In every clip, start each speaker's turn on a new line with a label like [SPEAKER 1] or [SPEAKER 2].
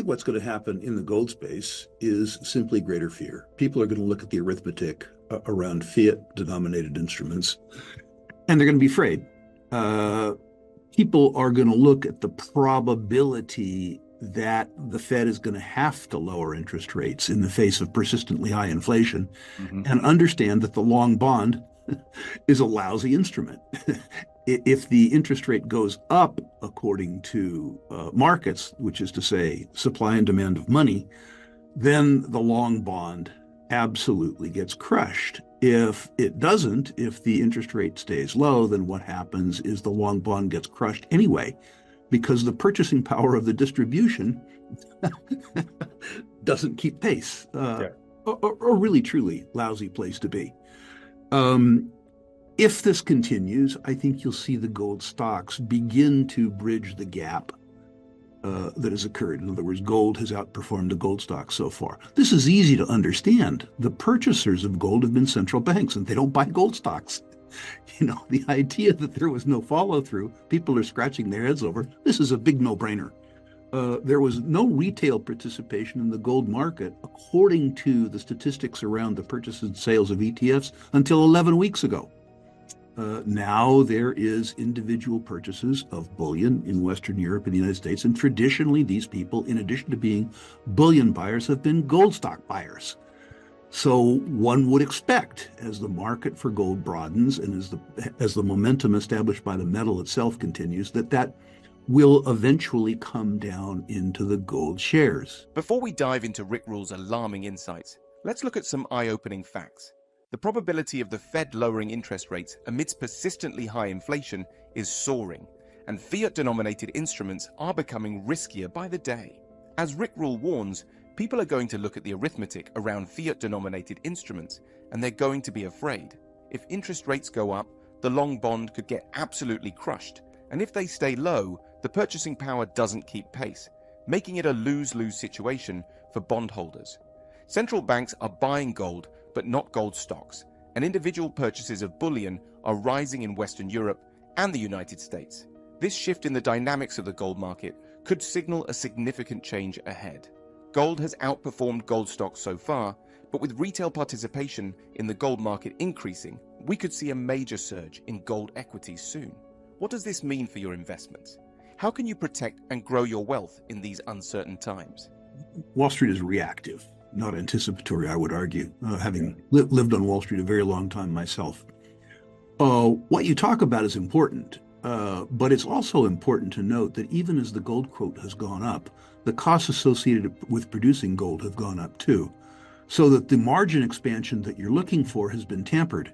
[SPEAKER 1] what's going to happen in the gold space is simply greater fear. People are going to look at the arithmetic around fiat-denominated instruments, and they're going to be afraid. People are going to look at the probability that the Fed is going to have to lower interest rates in the face of persistently high inflation, and understand that the long bond is a lousy instrument. If the interest rate goes up according to markets, which is to say supply and demand of money, then the long bond absolutely gets crushed. If it doesn't, if the interest rate stays low, then what happens is the long bond gets crushed anyway, because the purchasing power of the distribution doesn't keep pace. A really, truly lousy place to be. If this continues, I think you'll see the gold stocks begin to bridge the gap that has occurred. In other words, gold has outperformed the gold stocks so far. This is easy to understand. The purchasers of gold have been central banks, and they don't buy gold stocks. You know, the idea that there was no follow-through, people are scratching their heads over. This is a big no-brainer. There was no retail participation in the gold market, according to the statistics around the purchases and sales of ETFs, until 11 weeks ago. Now there is individual purchases of bullion in Western Europe and the United States, and traditionally these people, in addition to being bullion buyers, have been gold stock buyers. So one would expect, as the market for gold broadens and as the momentum established by the metal itself continues, that will eventually come down into the gold shares.
[SPEAKER 2] Before we dive into Rick Rule's alarming insights, let's look at some eye-opening facts. The probability of the Fed lowering interest rates amidst persistently high inflation is soaring, and fiat-denominated instruments are becoming riskier by the day. As Rick Rule warns, people are going to look at the arithmetic around fiat-denominated instruments, and they're going to be afraid. If interest rates go up, the long bond could get absolutely crushed, and if they stay low, the purchasing power doesn't keep pace, making it a lose-lose situation for bondholders. Central banks are buying gold, but not gold stocks, and individual purchases of bullion are rising in Western Europe and the United States. This shift in the dynamics of the gold market could signal a significant change ahead. Gold has outperformed gold stocks so far, but with retail participation in the gold market increasing, we could see a major surge in gold equities soon. What does this mean for your investments? How can you protect and grow your wealth in these uncertain times?
[SPEAKER 1] Wall Street is reactive, not anticipatory, I would argue, having lived on Wall Street a very long time myself. What you talk about is important, but it's also important to note that even as the gold quote has gone up, the costs associated with producing gold have gone up too, so that the margin expansion that you're looking for has been tampered.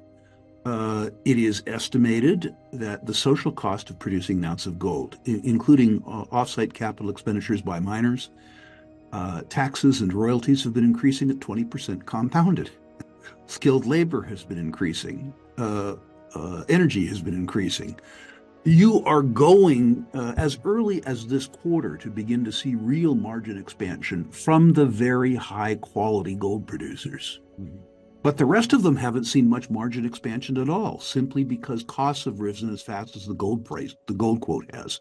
[SPEAKER 1] It is estimated that the social cost of producing an ounce of gold, including off-site capital expenditures by miners, taxes and royalties, have been increasing at 20% compounded. Skilled labor has been increasing. Energy has been increasing. You are going as early as this quarter to begin to see real margin expansion from the very high quality gold producers. But the rest of them haven't seen much margin expansion at all, simply because costs have risen as fast as the gold price, the gold quote has.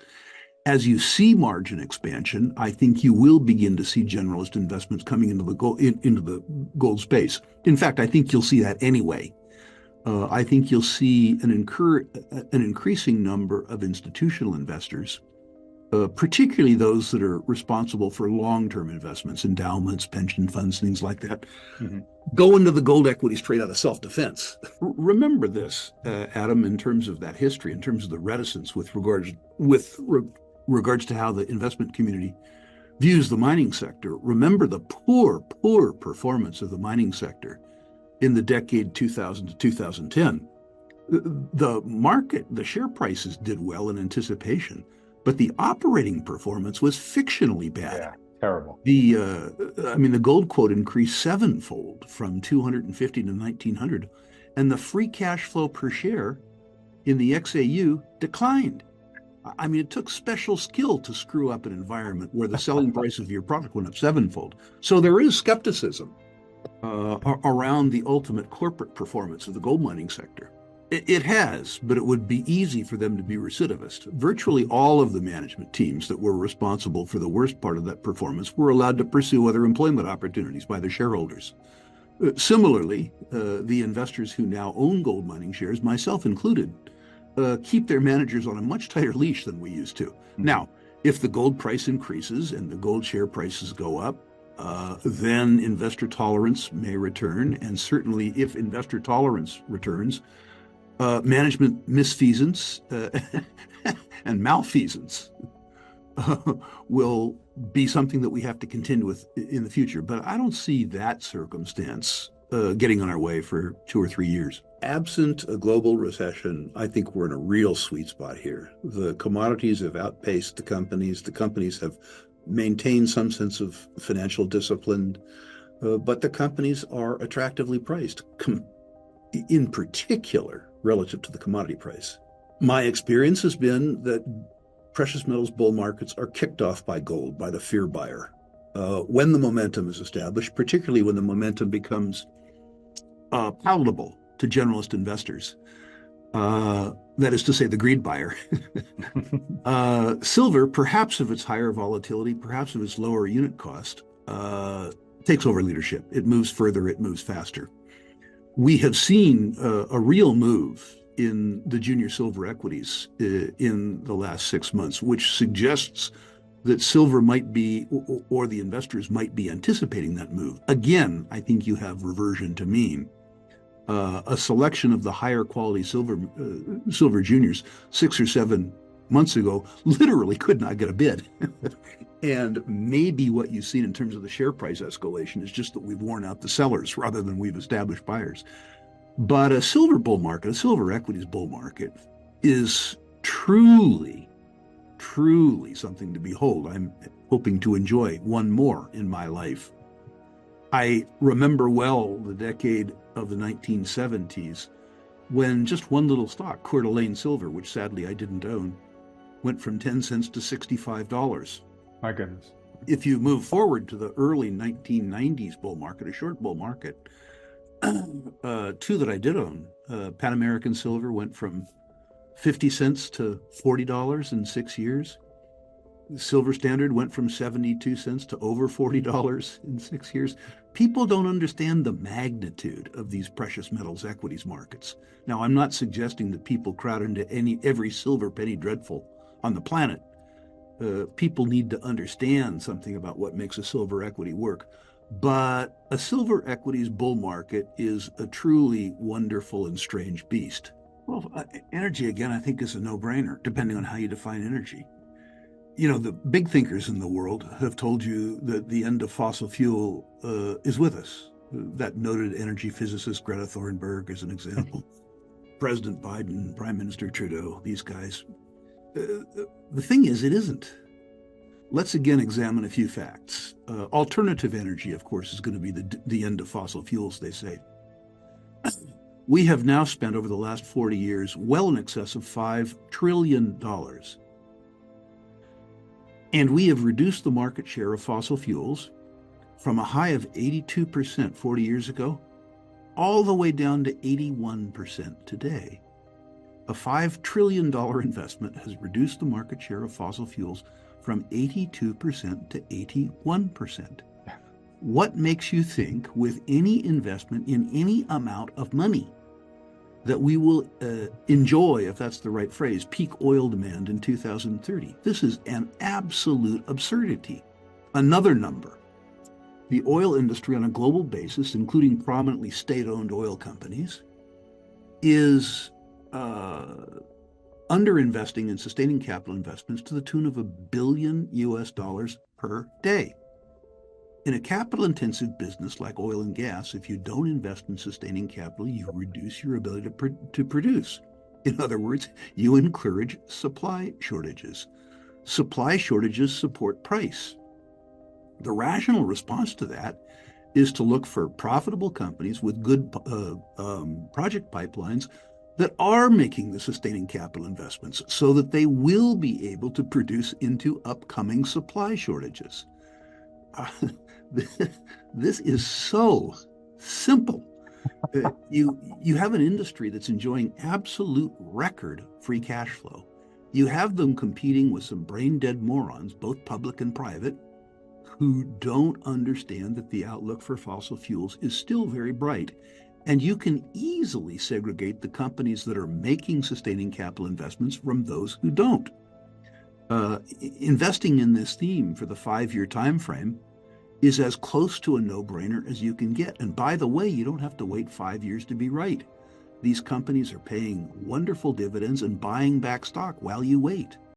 [SPEAKER 1] As you see margin expansion, I think you will begin to see generalist investments coming into the gold space. In fact, I think you'll see that anyway. I think you'll see an increasing number of institutional investors, particularly those that are responsible for long-term investments, endowments, pension funds, things like that, go into the gold equities trade out of self-defense. Remember this, Adam, in terms of that history, in terms of the reticence with regards to how the investment community views the mining sector. Remember the poor performance of the mining sector in the decade 2000 to 2010. The market, the share prices did well in anticipation, but the operating performance was fictionally bad.
[SPEAKER 3] Yeah, terrible.
[SPEAKER 1] The gold quote increased sevenfold from 250 to 1900, and the free cash flow per share in the XAU declined. I mean, it took special skill to screw up an environment where the selling price of your product went up sevenfold. So there is skepticism around the ultimate corporate performance of the gold mining sector. It has, but it would be easy for them to be recidivist. Virtually all of the management teams that were responsible for the worst part of that performance were allowed to pursue other employment opportunities by their shareholders. Similarly, the investors who now own gold mining shares, myself included, keep their managers on a much tighter leash than we used to. Mm-hmm. Now, if the gold price increases and the gold share prices go up, then investor tolerance may return. And certainly, if investor tolerance returns, management misfeasance and malfeasance will be something that we have to contend with in the future. But I don't see that circumstance getting on our way for 2 or 3 years. Absent a global recession, I think we're in a real sweet spot here. The commodities have outpaced the companies. The companies have maintained some sense of financial discipline, but the companies are attractively priced, in particular relative to the commodity price. My experience has been that precious metals bull markets are kicked off by gold, by the fear buyer. When the momentum is established, particularly when the momentum becomes palatable to generalist investors, that is to say, the greed buyer. Silver, perhaps of its higher volatility, perhaps of its lower unit cost, takes over leadership. It moves further, it moves faster. We have seen a real move in the junior silver equities in the last 6 months, which suggests that silver might be, or the investors might be anticipating that move. Again, I think you have reversion to mean. A selection of the higher quality silver juniors 6 or 7 months ago literally could not get a bid. And maybe what you've seen in terms of the share price escalation is just that we've worn out the sellers rather than we've established buyers. But a silver bull market, a silver equities bull market, is truly, truly something to behold. I'm hoping to enjoy one more in my life. I remember well the decade of the 1970s when just one little stock, Coeur d'Alene Silver, which sadly I didn't own, went from 10 cents to $65.
[SPEAKER 3] My goodness.
[SPEAKER 1] If you move forward to the early 1990s bull market, a short bull market, two that I did own, Pan American Silver went from 50 cents to $40 in 6 years. Silver Standard went from 72 cents to over $40 in 6 years. People don't understand the magnitude of these precious metals equities markets. Now, I'm not suggesting that people crowd into every silver penny dreadful on the planet. People need to understand something about what makes a silver equity work. But a silver equities bull market is a truly wonderful and strange beast. Well, energy, again, I think is a no-brainer, depending on how you define energy. You know, the big thinkers in the world have told you that the end of fossil fuel is with us. That noted energy physicist Greta Thunberg is an example. President Biden, Prime Minister Trudeau, these guys. The thing is, it isn't. Let's again examine a few facts. Alternative energy, of course, is going to be the end of fossil fuels, they say. We have now spent over the last 40 years well in excess of $5 trillion. And we have reduced the market share of fossil fuels from a high of 82% 40 years ago, all the way down to 81% today. A $5 trillion investment has reduced the market share of fossil fuels from 82% to 81%. What makes you think with any investment in any amount of money that we will enjoy, if that's the right phrase, peak oil demand in 2030? This is an absolute absurdity. Another number. The oil industry on a global basis, including prominently state-owned oil companies, is underinvesting in sustaining capital investments to the tune of $1 billion per day. In a capital-intensive business like oil and gas, if you don't invest in sustaining capital, you reduce your ability to produce. In other words, you encourage supply shortages. Supply shortages support price. The rational response to that is to look for profitable companies with good project pipelines that are making the sustaining capital investments so that they will be able to produce into upcoming supply shortages. This is so simple. You have an industry that's enjoying absolute record free cash flow. You have them competing with some brain dead morons, both public and private, who don't understand that the outlook for fossil fuels is still very bright. And you can easily segregate the companies that are making sustaining capital investments from those who don't. Investing in this theme for the 5-year time frame is as close to a no-brainer as you can get. And by the way, you don't have to wait 5 years to be right. These companies are paying wonderful dividends and buying back stock while you wait.